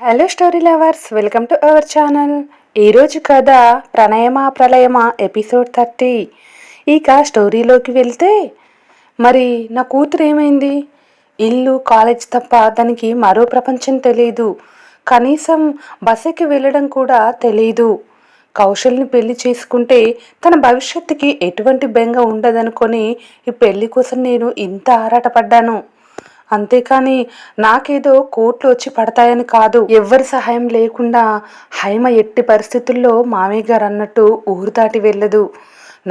Hello story lovers, welcome to our channel. ఈరోజు కథ ప్రణయమా ప్రళయమా episode 30. ఇక స్టోరీలోకి వెళ్తే, మరి నా కూతురు ఏమైంది? ఇల్లు కాలేజ్ తప్ప దానికి మరో ప్రపంచం తెలీదు. కనీసం బస్సుకి వెళ్ళడం కూడా తెలీదు. కౌశల్ని పెళ్లి చేసుకుంటే తన భవిష్యత్తుకి ఎటువంటి బెంగ ఉండదనుకొని ఈ పెళ్లి కోసం నేను ఇంత ఆరాటపడ్డాను. అంతేకాని నాకేదో కోట్లు వచ్చి పడతాయని కాదు. ఎవ్వరి సహాయం లేకుండా హైమ ఎట్టి పరిస్థితుల్లో మామయ్య గారు అన్నట్టు ఊరు దాటి వెళ్ళదు.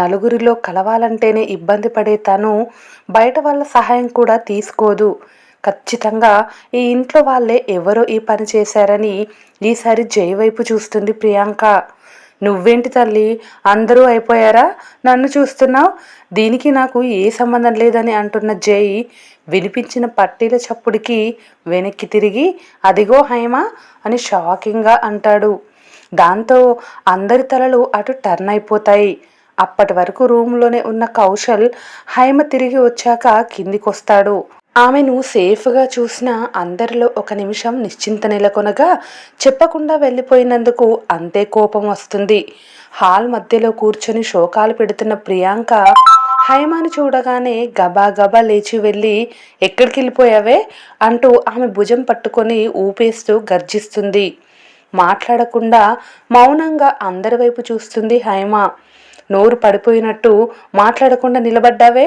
నలుగురిలో కలవాలంటేనే ఇబ్బంది పడే తను బయట వాళ్ళ సహాయం కూడా తీసుకోదు. ఖచ్చితంగా ఈ ఇంట్లో వాళ్ళే ఎవరో ఈ పని చేశారని ఈసారి జై వైపు చూస్తుంది ప్రియాంక. నువ్వేంటి తల్లి, అందరూ అయిపోయారా, నన్ను చూస్తున్నావు? దీనికి నాకు ఏ సంబంధం లేదని అంటున్న జై వినిపించిన పట్టీల చప్పుడికి వెనక్కి తిరిగి అదిగో హైమ అని షాకింగ్గా అంటాడు. దాంతో అందరి తలలు అటు టర్న్ అయిపోతాయి. అప్పటి వరకు రూమ్లోనే ఉన్న కౌశల్ హైమ తిరిగి వచ్చాక కిందికొస్తాడు. ఆమెను సేఫ్గా చూసిన అందరిలో ఒక నిమిషం నిశ్చింత నెలకొనగా చెప్పకుండా వెళ్ళిపోయినందుకు అంతే కోపం వస్తుంది. హాల్ మధ్యలో కూర్చొని శోకాలు పెడుతున్న ప్రియాంక హైమాని చూడగానే గబా గబా లేచి వెళ్ళి ఎక్కడికి వెళ్ళిపోయావే అంటూ ఆమె భుజం పట్టుకొని ఊపేస్తూ గర్జిస్తుంది. మాట్లాడకుండా మౌనంగా అందరి వైపు చూస్తుంది హైమ. నోరు పడిపోయినట్టు మాట్లాడకుండా నిలబడ్డావే,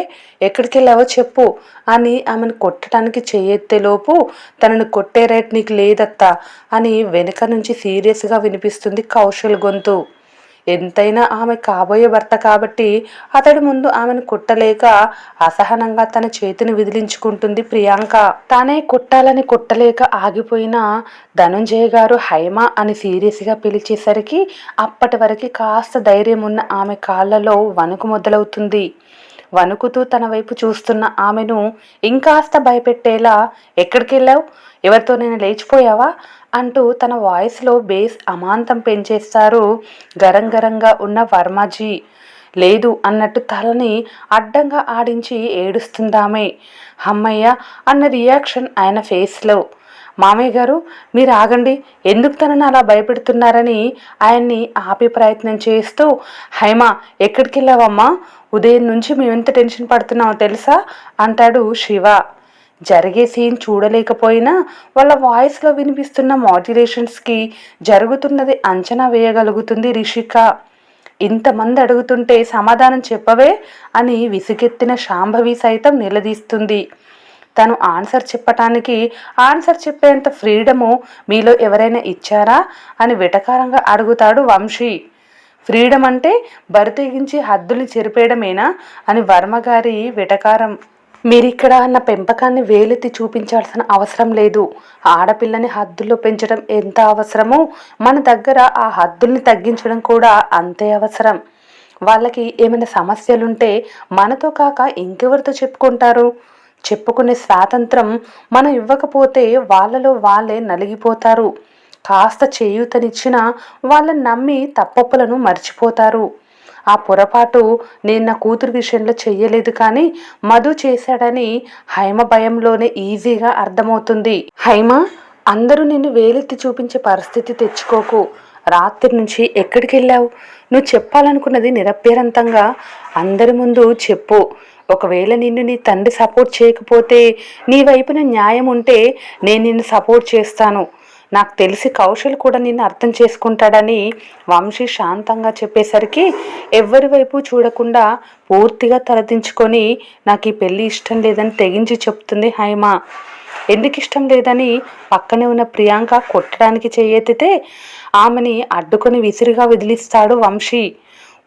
ఎక్కడికి వెళ్ళావో చెప్పు అని ఆమెను కొట్టడానికి చెయ్యెత్తేలోపు తనను కొట్టే రైట్ నీకు లేదత్తా అని వెనుక నుంచి సీరియస్గా వినిపిస్తుంది కౌశల్ గొంతు. ఎంతైనా ఆమె కాబోయే భర్త కాబట్టి అతడి ముందు ఆమెను కొట్టలేక అసహనంగా తన చేతిని విదిలించుకుంటుంది ప్రియాంక. తానే కొట్టాలని కొట్టలేక ఆగిపోయిన ధనుంజయ గారు హైమ అని సీరియస్గా పిలిచేసరికి అప్పటి వరకు కాస్త ధైర్యం ఉన్న ఆమె కాళ్లలో వణుకు మొదలవుతుంది. వణుకుతూ తన వైపు చూస్తున్న ఆమెను ఇంకాస్త భయపెట్టేలా ఎక్కడికి వెళ్ళావు, ఎవరితో నేను లేచిపోయావా అంటూ తన వాయిస్లో బేస్ అమాంతం పెంచేస్తారు గరంగరంగా ఉన్న వర్మజీ. లేదు అన్నట్టు తలని అడ్డంగా ఆడించి ఏడుస్తుందామే. అమ్మయ్య అన్న రియాక్షన్ ఆయన ఫేస్లో. మామయ్య గారు మీరు ఆగండి, ఎందుకు తనని అలా భయపెడుతున్నారని ఆయన్ని ఆపే ప్రయత్నం చేస్తూ, హైమ ఎక్కడికి వెళ్ళావమ్మా, ఉదయం నుంచి మేమెంత టెన్షన్ పడుతున్నామో తెలుసా అంటాడు శివ. జరిగే సీన్ చూడలేకపోయినా వాళ్ళ వాయిస్లో వినిపిస్తున్న మాడ్యులేషన్స్కి జరుగుతున్నది అంచనా వేయగలుగుతుంది రిషిక. ఇంతమంది అడుగుతుంటే సమాధానం చెప్పవే అని విసుగెత్తిన శాంభవి సైతం నిలదీస్తుంది. తను ఆన్సర్ చెప్పటానికి ఆన్సర్ చెప్పేంత ఫ్రీడము మీలో ఎవరైనా ఇచ్చారా అని వెటకారంగా అడుగుతాడు వంశీ. ఫ్రీడమ్ అంటే బరితెగించి హద్దుల్ని చెరిపేయడమేనా అని వర్మగారి వెటకారం. మీరిక్కడ నా పెంపకాన్ని వేలెత్తి చూపించాల్సిన అవసరం లేదు. ఆడపిల్లని హద్దుల్లో పెంచడం ఎంత అవసరమో మన దగ్గర ఆ హద్దుల్ని తగ్గించడం కూడా అంతే అవసరం. వాళ్ళకి ఏమైనా సమస్యలుంటే మనతో కాక ఇంకెవరితో చెప్పుకుంటారు? చెప్పుకునే స్వాతంత్రం మనం ఇవ్వకపోతే వాళ్ళలో వాళ్ళే నలిగిపోతారు. కాస్త చేయూతనిచ్చినా వాళ్ళని నమ్మి తప్పొప్పులను మర్చిపోతారు. ఆ పొరపాటు నేను నా కూతురు విషయంలో చెయ్యలేదు, కానీ మధు చేశాడని హైమ భయంలోనే ఈజీగా అర్థమవుతుంది. హైమ, అందరూ నిన్ను వేలెత్తి చూపించే పరిస్థితి తెచ్చుకోకు. రాత్రి నుంచి ఎక్కడికి వెళ్ళావు? నువ్వు చెప్పాలనుకున్నది నిరభ్యంతరంగా అందరి ముందు చెప్పు. ఒకవేళ నిన్ను నీ తండ్రి సపోర్ట్ చేయకపోతే నీ వైపున న్యాయం ఉంటే నేను నిన్ను సపోర్ట్ చేస్తాను. నాకు తెలిసి కౌశల్ కూడా నిన్ను అర్థం చేసుకుంటాడని వంశీ శాంతంగా చెప్పేసరికి ఎవ్వరి వైపు చూడకుండా పూర్తిగా తలదించుకొని నాకు ఈ పెళ్ళి ఇష్టం లేదని తెగించి చెప్తుంది హైమ. ఎందుకు ఇష్టం లేదని పక్కనే ఉన్న ప్రియాంక కొట్టడానికి చెయ్యెత్తితే ఆమెని అడ్డుకొని విసిరిగా విదిలిస్తాడు వంశీ.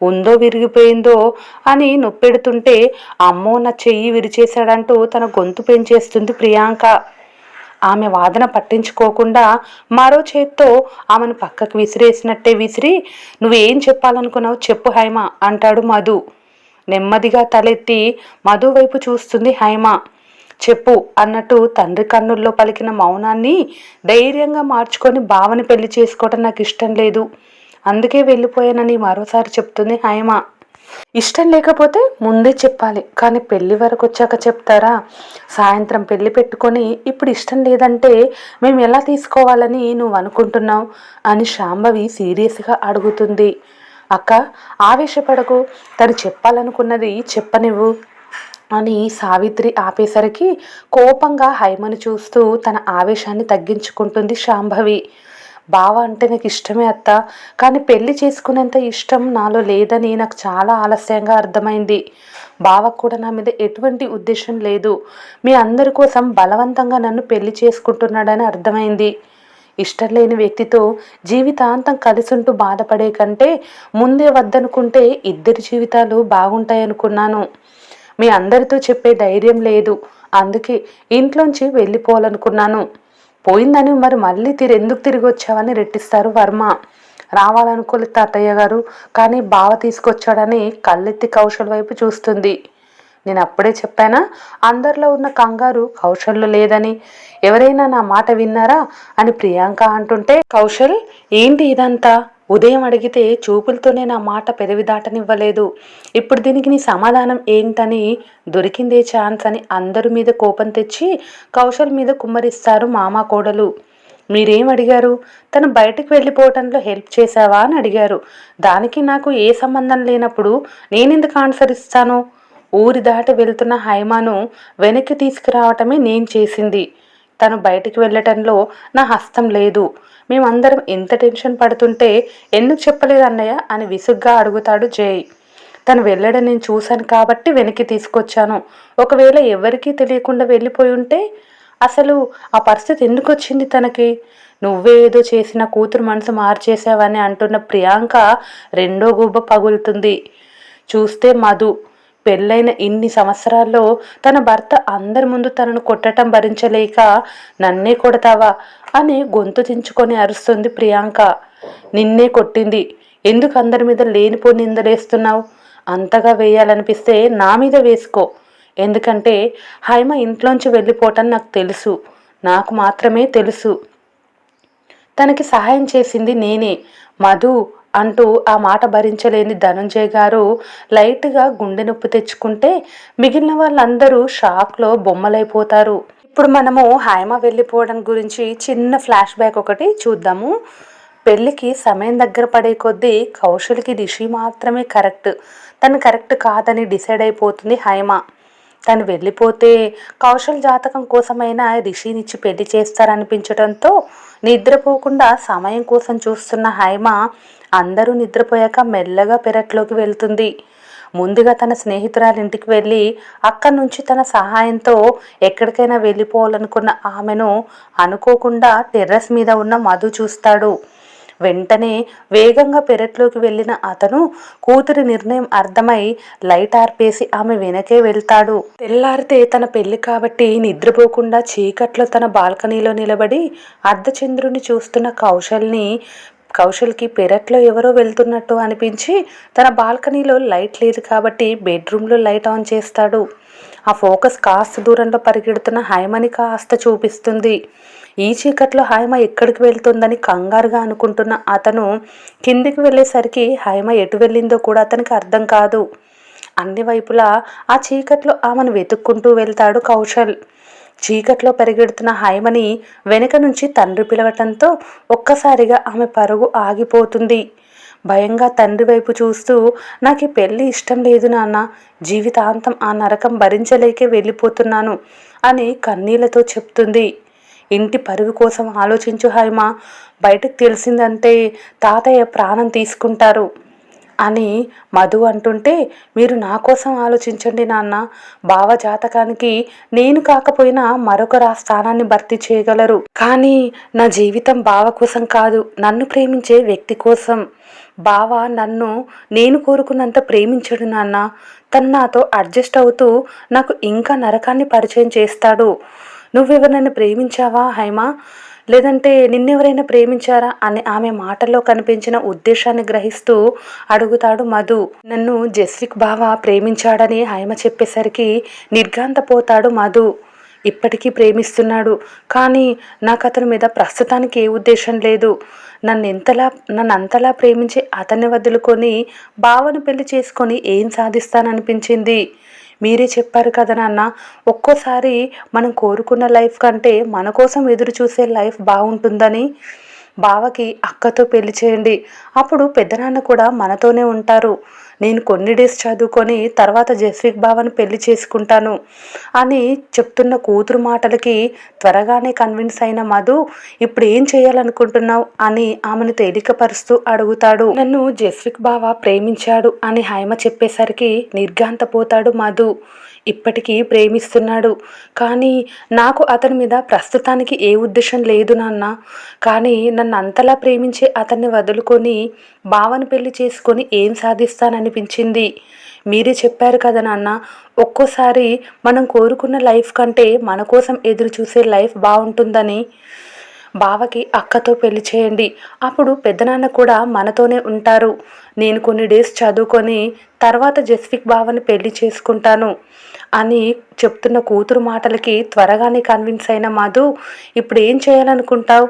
ఉందో విరిగిపోయిందో అని నొప్పెడుతుంటే అమ్మో నా చెయ్యి విరిచేశాడంటూ తన గొంతు పెంచేస్తుంది ప్రియాంక. ఆమె వాదన పట్టించుకోకుండా మరో చేత్తో ఆమెను పక్కకు విసిరేసినట్టే విసిరి, నువ్వేం చెప్పాలనుకున్నావు చెప్పు హైమ అంటాడు మధు. నెమ్మదిగా తలెత్తి మధు వైపు చూస్తుంది హైమ. చెప్పు అన్నట్టు తండ్రి కన్నుల్లో పలికిన మౌనాన్ని ధైర్యంగా మార్చుకొని బావని పెళ్లి చేసుకోవటం నాకు ఇష్టం లేదు, అందుకే వెళ్ళిపోయానని మరోసారి చెప్తుంది హైమ. ఇష్టం లేకపోతే ముందే చెప్పాలి, కానీ పెళ్లి వరకు వచ్చాక చెప్తారా? సాయంత్రం పెళ్లి పెట్టుకొని ఇప్పుడు ఇష్టం లేదంటే మేము ఎలా తీసుకోవాలని నువ్వు అనుకుంటున్నావు అని శాంభవి సీరియస్గా అడుగుతుంది. అక్క, ఆవేశపడకు, తను చెప్పాలనుకున్నది చెప్పనివ్వు అని సావిత్రి ఆపేసరికి కోపంగా హైమను చూస్తూ తన ఆవేశాన్ని తగ్గించుకుంటుంది శాంభవి. బావ అంటే నాకు ఇష్టమే అత్త, కానీ పెళ్లి చేసుకునేంత ఇష్టం నాలో లేదని నాకు చాలా ఆలస్యంగా అర్థమైంది. బావకు కూడా నా మీద ఎటువంటి ఉద్దేశం లేదు. మీ అందరి కోసం బలవంతంగా నన్ను పెళ్లి చేసుకుంటున్నాడని అర్థమైంది. ఇష్టం లేని వ్యక్తితో జీవితాంతం కలిసుంటూ బాధపడే కంటే ముందే వద్దనుకుంటే ఇద్దరి జీవితాలు బాగుంటాయనుకున్నాను. మీ అందరితో చెప్పే ధైర్యం లేదు, అందుకే ఇంట్లోంచి వెళ్ళిపోవాలనుకున్నాను. పోయిందని మరి మళ్ళీ ఎందుకు తిరిగి వచ్చావని రెట్టిస్తారు వర్మ. రావాలనుకోలేదు తాతయ్య గారు, కానీ బావ తీసుకొచ్చాడని కళ్ళెత్తి కౌశల్ వైపు చూస్తుంది. నేను అప్పుడే చెప్పానా అందరిలో ఉన్న కంగారు కౌశల్లో లేదని? ఎవరైనా నా మాట విన్నారా అని ప్రియాంక అంటుంటే, కౌశల్ ఏంటి ఇదంతా? ఉదయం అడిగితే చూపులతోనే నా మాట పెదవి దాటనివ్వలేదు, ఇప్పుడు దీనికి నీ సమాధానం ఏంటని? దొరికిందే ఛాన్స్ అని అందరి మీద కోపం తెచ్చి కౌశల్ మీద కుమ్మరిస్తారు మామ కోడలు. మీరేం అడిగారు? తను బయటకు వెళ్ళిపోవటంలో హెల్ప్ చేశావా అని అడిగారు. దానికి నాకు ఏ సంబంధం లేనప్పుడు నేనెందుకు ఆన్సర్ ఇస్తాను? ఊరి దాటి వెళ్తున్న హైమాను వెనక్కి తీసుకురావటమే నేను చేసింది. తను బయటికి వెళ్ళటంలో నా హస్తం లేదు. మేమందరం ఎంత టెన్షన్ పడుతుంటే ఎందుకు చెప్పలేదు అన్నయ్య అని విసుగ్గా అడుగుతాడు జై. తను వెళ్ళడం నేను చూశాను కాబట్టి వెనక్కి తీసుకొచ్చాను. ఒకవేళ ఎవరికీ తెలియకుండా వెళ్ళిపోయి ఉంటే అసలు ఆ పరిస్థితి ఎందుకు వచ్చింది తనకి? నువ్వే ఏదో చేసిన కూతురు మనసు మార్చేసావని అంటున్న ప్రియాంక రెండో గుబ్బ పగులుతుంది. చూస్తే మధు పెళ్ళైన ఇన్ని సంవత్సరాల్లో తన భర్త అందరి ముందు తనను కొట్టడం భరించలేక నన్నే కొడతావా అని గొంతు దించుకొని అరుస్తుంది ప్రియాంక. నిన్నే కొట్టింది, ఎందుకు అందరి మీద లేనిపో నిందలేస్తున్నావు? అంతగా వేయాలనిపిస్తే నా మీద వేసుకో. ఎందుకంటే హైమ ఇంట్లోంచి వెళ్ళిపోవటం నాకు తెలుసు, నాకు మాత్రమే తెలుసు. తనకి సహాయం చేసింది నేనే. మధు అంటూ ఆ మాట భరించలేని ధనంజయ్ గారు లైట్గా గుండె నొప్పి తెచ్చుకుంటే మిగిలిన వాళ్ళందరూ షాక్లో బొమ్మలైపోతారు. ఇప్పుడు మనము హైమ వెళ్ళిపోవడం గురించి చిన్న ఫ్లాష్ బ్యాక్ ఒకటి చూద్దాము. పెళ్ళికి సమయం దగ్గర పడే కొద్దీ కౌశల్కి రిషి మాత్రమే కరెక్ట్, తను కరెక్ట్ కాదని డిసైడ్ అయిపోతుంది హైమ. తను వెళ్ళిపోతే కౌశల్ జాతకం కోసమైనా రిషినిచ్చి పెళ్లి చేస్తారనిపించడంతో నిద్రపోకుండా సమయం కోసం చూస్తున్న హైమ అందరూ నిద్రపోయాక మెల్లగా పెరట్లోకి వెళ్తుంది. ముందుగా తన స్నేహితురాలింటికి వెళ్ళి అక్కడి నుంచి తన సహాయంతో ఎక్కడికైనా వెళ్ళిపోవాలనుకున్న ఆమెను అనుకోకుండా టెర్రస్ మీద ఉన్న మధు చూస్తాడు. వెంటనే వేగంగా పెరట్లోకి వెళ్ళిన అతను కూతురి నిర్ణయం అర్థమై లైట్ ఆర్పేసి ఆమె వెనకే వెళ్తాడు. తెల్లారితే తన పెళ్లి కాబట్టి నిద్రపోకుండా చీకట్లో తన బాల్కనీలో నిలబడి అర్ధచంద్రుని చూస్తున్న కౌశల్కి పెరట్లో ఎవరో వెళ్తున్నట్టు అనిపించి తన బాల్కనీలో లైట్ లేదు కాబట్టి బెడ్రూమ్లో లైట్ ఆన్ చేస్తాడు. ఆ ఫోకస్ కాస్త దూరంలో పరిగెడుతున్న హైమని కాస్త చూపిస్తుంది. ఈ చీకట్లో హైమ ఎక్కడికి వెళ్తుందని కంగారుగా అనుకుంటున్న అతను కిందికి వెళ్ళేసరికి హైమ ఎటు వెళ్ళిందో కూడా అతనికి అర్థం కాదు. అన్ని వైపులా ఆ చీకట్లో ఆమెను వెతుక్కుంటూ వెళ్తాడు కౌశల్. చీకట్లో పరిగెడుతున్న హైమని వెనుక నుంచి తండ్రి పిలవటంతో ఒక్కసారిగా ఆమె పరుగు ఆగిపోతుంది. భయంగా తండ్రి వైపు చూస్తూ, నాకు ఈ పెళ్ళి ఇష్టం లేదు నాన్న, జీవితాంతం ఆ నరకం భరించలేకే వెళ్ళిపోతున్నాను అని కన్నీళ్లతో చెప్తుంది. ఇంటి పరుగు కోసం ఆలోచించు హైమ, బయటకు తెలిసిందంటే తాతయ్య ప్రాణం తీసుకుంటారు అని మధు అంటుంటే, మీరు నా కోసం ఆలోచించండి నాన్న, బావ జాతకానికి నేను కాకపోయినా మరొకరు ఆ స్థానాన్ని భర్తీ చేయగలరు. కానీ నా జీవితం బావ కోసం కాదు, నన్ను ప్రేమించే వ్యక్తి కోసం. బావ నన్ను నేను కోరుకున్నంత ప్రేమించడు నాన్న. తను నాతో అడ్జస్ట్ అవుతూ నాకు ఇంకా నరకాన్ని పరిచయం చేస్తాడు. నువ్వెవరినైనా ప్రేమించావా హైమా, లేదంటే నిన్నెవరైనా ప్రేమించారా అని ఆమె మాటల్లో కనిపించిన ఉద్దేశాన్ని గ్రహిస్తూ అడుగుతాడు మధు. నన్ను జస్విక్ బావ ప్రేమించాడని హైమ చెప్పేసరికి నిర్ఘాంతపోతాడు మధు. ఇప్పటికీ ప్రేమిస్తున్నాడు. కానీ నాకు అతని మీద ప్రస్తుతానికి ఏ ఉద్దేశం లేదు. నన్నంతలా ప్రేమించి అతన్ని వదులుకొని బావను పెళ్లి చేసుకొని ఏం సాధిస్తాననిపించింది. మీరే చెప్పారు కదా నాన్న, ఒక్కోసారి మనం కోరుకున్న లైఫ్ కంటే మన కోసం ఎదురు చూసే లైఫ్ బాగుంటుందని. బావకి అక్కతో పెళ్లి చేయండి, అప్పుడు పెద్దనాన్న కూడా మనతోనే ఉంటారు. నేను కొన్ని డేస్ చదువుకొని తర్వాత జస్విక్ బావని పెళ్లి చేసుకుంటాను అని చెప్తున్న కూతురు మాటలకి త్వరగానే కన్విన్స్ అయిన మధు, ఇప్పుడు ఏం చేయాలనుకుంటున్నావు అని ఆమెను తేలికపరుస్తూ అడుగుతాడు. నన్ను జస్విక్ బావ ప్రేమించాడు అని హైమ చెప్పేసరికి నిర్ఘాంతపోతాడు మధు. ఇప్పటికీ ప్రేమిస్తున్నాడు, కానీ నాకు అతని మీద ప్రస్తుతానికి ఏ ఉద్దేశం లేదు నాన్న. కానీ నన్ను అంతలా ప్రేమించే అతన్ని వదులుకొని బావని పెళ్లి చేసుకొని ఏం సాధిస్తాననిపించింది. మీరే చెప్పారు కదా నాన్న, ఒక్కోసారి మనం కోరుకున్న లైఫ్ కంటే మన కోసం ఎదురు చూసే లైఫ్ బాగుంటుందని. బావకి అక్కతో పెళ్లి చేయండి, అప్పుడు పెద్దనాన్న కూడా మనతోనే ఉంటారు. నేను కొన్ని డేస్ చదువుకొని తర్వాత జస్విక్ బావని పెళ్లి చేసుకుంటాను అని చెప్తున్న కూతురు మాటలకి త్వరగానే కన్విన్స్ అయిన మధు, ఇప్పుడు ఏం చేయాలనుకుంటావు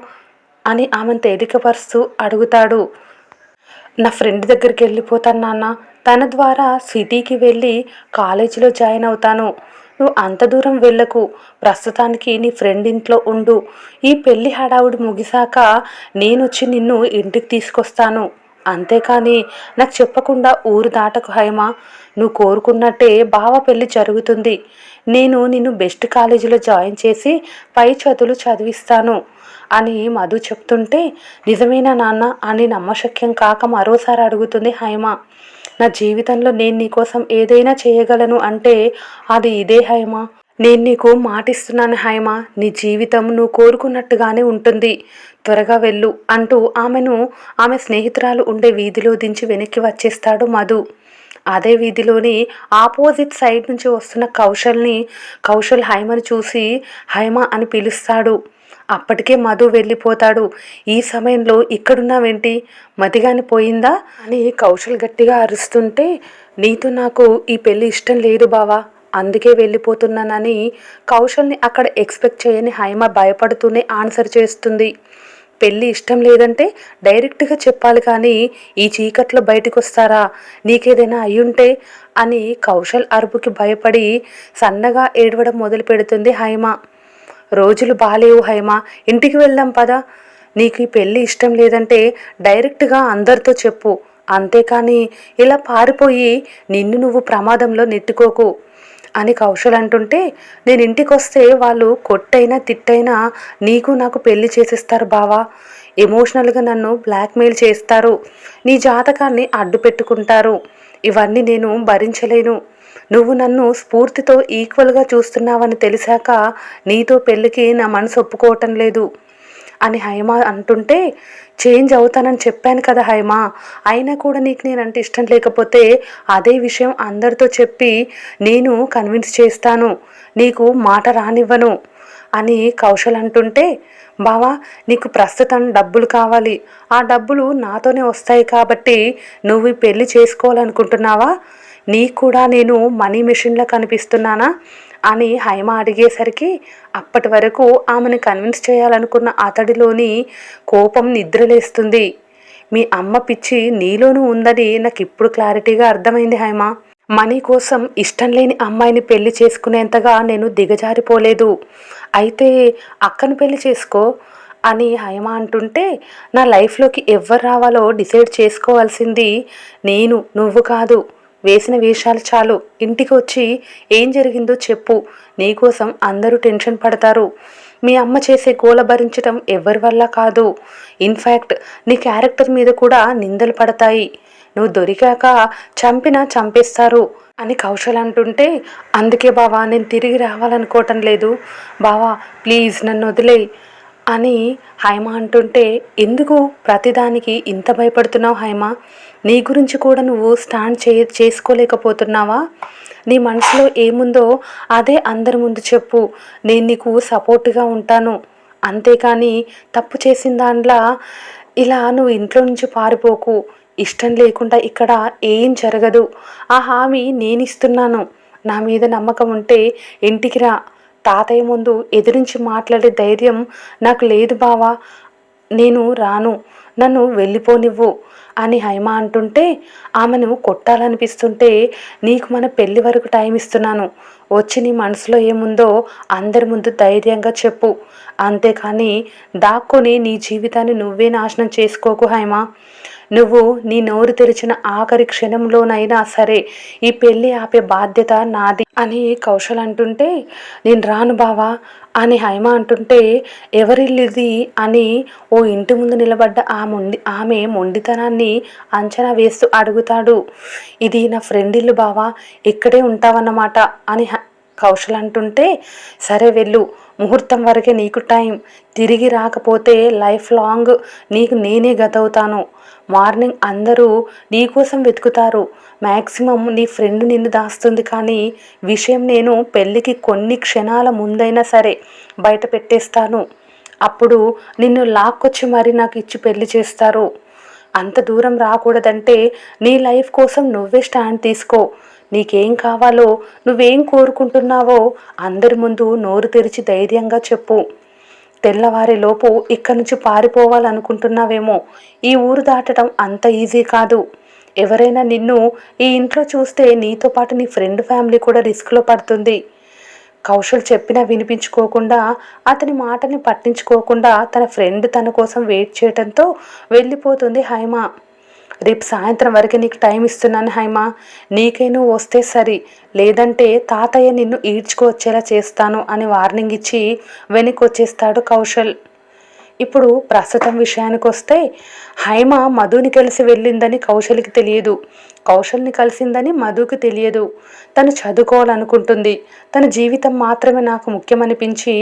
అని ఆమెను తేలికపరుస్తూ అడుగుతాడు. నా ఫ్రెండ్ దగ్గరికి వెళ్ళిపోతాను నాన్న, తన ద్వారా సిటీకి వెళ్ళి కాలేజీలో జాయిన్ అవుతాను. నువ్వు అంత దూరం వెళ్ళకు, ప్రస్తుతానికి నీ ఫ్రెండ్ ఇంట్లో ఉండు. ఈ పెళ్ళి హడావుడి ముగిసాక నేనొచ్చి నిన్ను ఇంటికి తీసుకొస్తాను. అంతేకాని నాకు చెప్పకుండా ఊరు దాటకు హైమా. నువ్వు కోరుకున్నట్టే బావ పెళ్ళి జరుగుతుంది. నేను నిన్ను బెస్ట్ కాలేజీలో జాయిన్ చేసి పై చదువులు చదివిస్తాను అని మధు చెప్తుంటే, నిజమేనా నాన్న అని నమ్మశక్యం కాక మరోసారి అడుగుతుంది హైమ. నా జీవితంలో నేను నీకోసం ఏదైనా చేయగలను అంటే అది ఇదే హైమ. నేను నీకు మాటిస్తున్నాను హైమ, నీ జీవితం నువ్వు కోరుకున్నట్టుగానే ఉంటుంది. త్వరగా వెళ్ళు అంటూ ఆమె స్నేహితురాలు ఉండే వీధిలో దించి వెనక్కి వచ్చేస్తాడు మధు. అదే వీధిలోని ఆపోజిట్ సైడ్ నుంచి వస్తున్న కౌశల్ హైమను చూసి హైమ అని పిలుస్తాడు. అప్పటికే మధు వెళ్ళిపోతాడు. ఈ సమయంలో ఇక్కడున్నావేంటి, మతిగాని పోయిందా అని కౌశల్ గట్టిగా అరుస్తుంటే, నీతో నాకు ఈ పెళ్ళి ఇష్టం లేదు బావా, అందుకే వెళ్ళిపోతున్నానని కౌశల్ని అక్కడ ఎక్స్పెక్ట్ చేయని హైమ భయపడుతూనే ఆన్సర్ చేస్తుంది. పెళ్ళి ఇష్టం లేదంటే డైరెక్ట్గా చెప్పాలి, కానీ ఈ చీకట్లో బయటకు వస్తారా, నీకేదైనా అయ్యుంటే అని కౌశల్ అరుపుకి భయపడి సన్నగా ఏడవడం మొదలు పెడుతుంది హైమ. రోజులు బాలేవు హైమ, ఇంటికి వెళ్దాం పదా. నీకు ఈ పెళ్ళి ఇష్టం లేదంటే డైరెక్ట్గా అందరితో చెప్పు, అంతేకాని ఇలా పారిపోయి నిన్ను నువ్వు ప్రమాదంలో నెట్టుకోకు అని కౌశల్ అంటుంటే, నేను ఇంటికి వస్తే వాళ్ళు కొట్టైనా తిట్టైనా నీకు నాకు పెళ్లి చేసేస్తారు బావా. ఎమోషనల్గా నన్ను బ్లాక్మెయిల్ చేస్తారు, నీ జాతకాన్ని అడ్డు పెట్టుకుంటారు. ఇవన్నీ నేను భరించలేను. నువ్వు నన్ను స్ఫూర్తితో ఈక్వల్గా చూస్తున్నావని తెలిసాక నీతో పెళ్ళికి నా మనసు ఒప్పుకోవటం లేదు అని హైమ అంటుంటే, చేంజ్ అవుతానని చెప్పాను కదా హైమ, అయినా కూడా నీకు నేనంటే ఇష్టం లేకపోతే అదే విషయం అందరితో చెప్పి నేను కన్విన్స్ చేస్తాను, నీకు మాట రానివ్వను అని కౌశల్ అంటుంటే, బావా నీకు ప్రస్తుతం డబ్బులు కావాలి, ఆ డబ్బులు నాతోనే వస్తాయి కాబట్టి నువ్వు ఈ పెళ్ళి చేసుకోవాలనుకుంటున్నావా, నీకు కూడా నేను మనీ మెషిన్లా కనిపిస్తున్నానా అని హైమ అడిగేసరికి అప్పటి వరకు ఆమెను కన్విన్స్ చేయాలనుకున్న అతడిలోని కోపం నిద్రలేస్తుంది. మీ అమ్మ పిచ్చి నీలోనూ ఉందని నాకు ఇప్పుడు క్లారిటీగా అర్థమైంది హైమ. మనీ కోసం ఇష్టం లేని అమ్మాయిని పెళ్లి చేసుకునేంతగా నేను దిగజారిపోలేదు. అయితే అక్కను పెళ్లి చేసుకో అని హైమ అంటుంటే, నా లైఫ్లోకి ఎవరు రావాలో డిసైడ్ చేసుకోవాల్సింది నేను, నువ్వు కాదు. వేసిన వేషాలు చాలు, ఇంటికి వచ్చి ఏం జరిగిందో చెప్పు. నీకోసం అందరూ టెన్షన్ పడతారు. మీ అమ్మ చేసే గోల భరించడం ఎవరి వల్ల కాదు. ఇన్ఫ్యాక్ట్ నీ క్యారెక్టర్ మీద కూడా నిందలు పడతాయి. నువ్వు దొరికాక చంపేస్తారు అని కౌశల్ అంటుంటే, అందుకే బావా నేను తిరిగి రావాలనుకోవటం లేదు, బావా ప్లీజ్ నన్ను వదిలేయి అని హైమ అంటుంటే, ఎందుకు ప్రతిదానికి ఇంత భయపడుతున్నావు హైమ? నీ గురించి కూడా నువ్వు స్టాండ్ చేసుకోలేకపోతున్నావా? నీ మనసులో ఏముందో అదే అందరి ముందు చెప్పు, నేను నీకు సపోర్ట్గా ఉంటాను. అంతేకాని తప్పు చేసిన దాంట్లో ఇలా నువ్వు ఇంట్లో నుంచి పారిపోకు. ఇష్టం లేకుండా ఇక్కడ ఏం జరగదు, ఆ హామీ నేను ఇస్తున్నాను. నా మీద నమ్మకం ఉంటే ఇంటికి రా, తాతయ్య ముందు ఎదిరించి మాట్లాడే ధైర్యం నాకు లేదు బావా, నేను రాను, నన్ను వెళ్ళిపోనివ్వు అని హైమ అంటుంటే ఆమెను కొట్టాలనిపిస్తుంటే, నీకు మన పెళ్లి వరకు టైం ఇస్తున్నాను, వచ్చి నీ మనసులో ఏముందో అందరి ముందు ధైర్యంగా చెప్పు, అంతేకాని దాక్కొని నీ జీవితాన్ని నువ్వే నాశనం చేసుకోకు హైమ. నువ్వు నీ నోరు తెరిచిన ఆఖరి క్షణంలోనైనా సరే ఈ పెళ్ళి ఆపే బాధ్యత నాది అని కౌశల్ అంటుంటే, నేను రాను బావా అని హైమ అంటుంటే, ఎవరిల్లిది అని ఓ ఇంటి ముందు నిలబడ్డ ఆమె మొండితనాన్ని అంచనా వేస్తూ అడుగుతాడు. ఇది నా ఫ్రెండ్ ఇల్లు బావా, ఇక్కడే ఉంటావన్నమాట అని కౌశల్ అంటుంటే, సరే వెళ్ళు, ముహూర్తం వరకే నీకు టైం, తిరిగి రాకపోతే లైఫ్ లాంగ్ నీకు నేనే గతవుతాను, మార్నింగ్ అందరూ నీకోసం వెతుకుతారు, మ్యాక్సిమం నీ ఫ్రెండ్ నిన్ను దాస్తుంది, కానీ విషయం నేను పెళ్ళికి కొన్ని క్షణాల ముందైనా సరే బయట పెట్టేస్తాను, అప్పుడు నిన్ను లాక్కొచ్చి మరి నాకు ఇచ్చి పెళ్లి చేస్తారు, అంత దూరం రాకూడదంటే నీ లైఫ్ కోసం నువ్వే స్టాండ్ తీసుకో, నీకేం కావాలో నువ్వేం కోరుకుంటున్నావో అందరి ముందు నోరు తెరిచి ధైర్యంగా చెప్పు, తెల్లవారేలోపు ఇక్కడి నుంచి పారిపోవాలనుకుంటున్నావేమో, ఈ ఊరు దాటడం అంత ఈజీ కాదు, ఎవరైనా నిన్ను ఈ ఇంట్లో చూస్తే నీతో పాటు నీ ఫ్రెండ్ ఫ్యామిలీ కూడా రిస్క్లో పడుతుంది. కౌశల్ చెప్పినా వినిపించుకోకుండా, అతని మాటని పట్టించుకోకుండా తన ఫ్రెండ్ తన కోసం వెయిట్ చేయడంతో వెళ్ళిపోతుంది హైమ. రేపు సాయంత్రం వరకు నీకు టైం ఇస్తున్నాను హైమ, నీకై నువ్వు వస్తే సరి, లేదంటే తాతయ్య నిన్ను ఈడ్చుకొచ్చేలా చేస్తాను అని వార్నింగ్ ఇచ్చి వెనక్కి వచ్చేస్తాడు కౌశల్. ఇప్పుడు ప్రస్తుతం విషయానికి వస్తే, హైమ మధుని కలిసి వెళ్ళిందని కౌశల్కి తెలియదు, కౌశల్ని కలిసిందని మధుకి తెలియదు. తను చదువుకోవాలనుకుంటుంది, తన జీవితం మాత్రమే నాకు ముఖ్యమనిపించి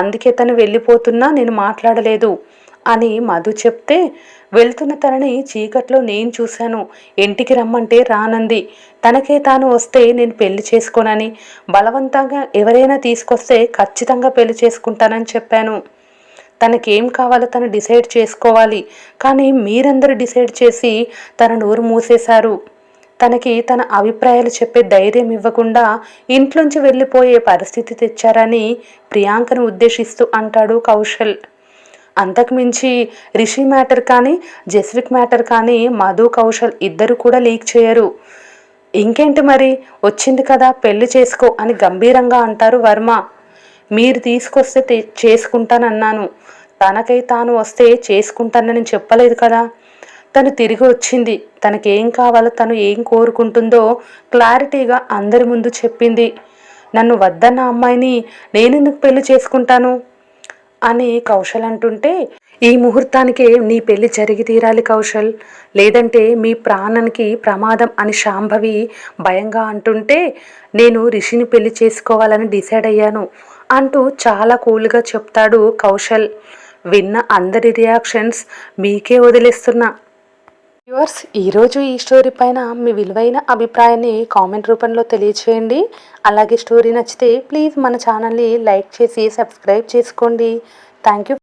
అందుకే తను వెళ్ళిపోతున్నా నేను మాట్లాడలేదు అని మధు చెప్తే, వెళ్తున్న తనని చీకట్లో నేను చూశాను, ఇంటికి రమ్మంటే రానంది, తనకే తాను వస్తే నేను పెళ్లి చేసుకోనని, బలవంతంగా ఎవరైనా తీసుకొస్తే ఖచ్చితంగా పెళ్లి చేసుకుంటానని చెప్పాను, తనకేం కావాలో తను డిసైడ్ చేసుకోవాలి, కానీ మీరందరూ డిసైడ్ చేసి తన నోరు మూసేశారు, తనకి తన అభిప్రాయాలు చెప్పే ధైర్యం ఇవ్వకుండా ఇంట్లోంచి వెళ్ళిపోయే పరిస్థితి తెచ్చారని ప్రియాంకను ఉద్దేశిస్తూ అంటాడు కౌశల్. అంతకుమించి రిషి మ్యాటర్ కానీ జస్విక్ మ్యాటర్ కానీ మధు కౌశల్ ఇద్దరు కూడా లీక్ చేయరు. ఇంకేంటి మరి, వచ్చింది కదా పెళ్లి చేసుకో అని గంభీరంగా అంటారు వర్మ. మీరు తీసుకొస్తే చేసుకుంటానన్నాను, తనకై తాను వస్తే చేసుకుంటానని చెప్పలేదు కదా, తను తిరిగి వచ్చింది, తనకేం కావాలో తను ఏం కోరుకుంటుందో క్లారిటీగా అందరి ముందు చెప్పింది, నన్ను వద్దన్న అమ్మాయిని నేనెందుకు పెళ్లి చేసుకుంటాను అని కౌశల్ అంటుంటే, ఈ ముహూర్తానికే నీ పెళ్లి జరిగి తీరాలి కౌశల్, లేదంటే మీ ప్రాణానికి ప్రమాదం అని శాంభవి భయంగా అంటుంటే, నేను రిషిని పెళ్లి చేసుకోవాలని డిసైడ్ అయ్యాను అంటూ చాలా కూల్గా చెప్తాడు కౌశల్. విన్న అందరి రియాక్షన్స్ మీకే వదిలేస్తున్నా. వ్యూవర్స్, ఈరోజు ఈ స్టోరీ పైన మీ విలువైన అభిప్రాయాన్ని కామెంట్ రూపంలో తెలియచేయండి. అలాగే స్టోరీ నచ్చితే ప్లీజ్ మన ఛానల్ని లైక్ చేసి సబ్స్క్రైబ్ చేసుకోండి. Thank you.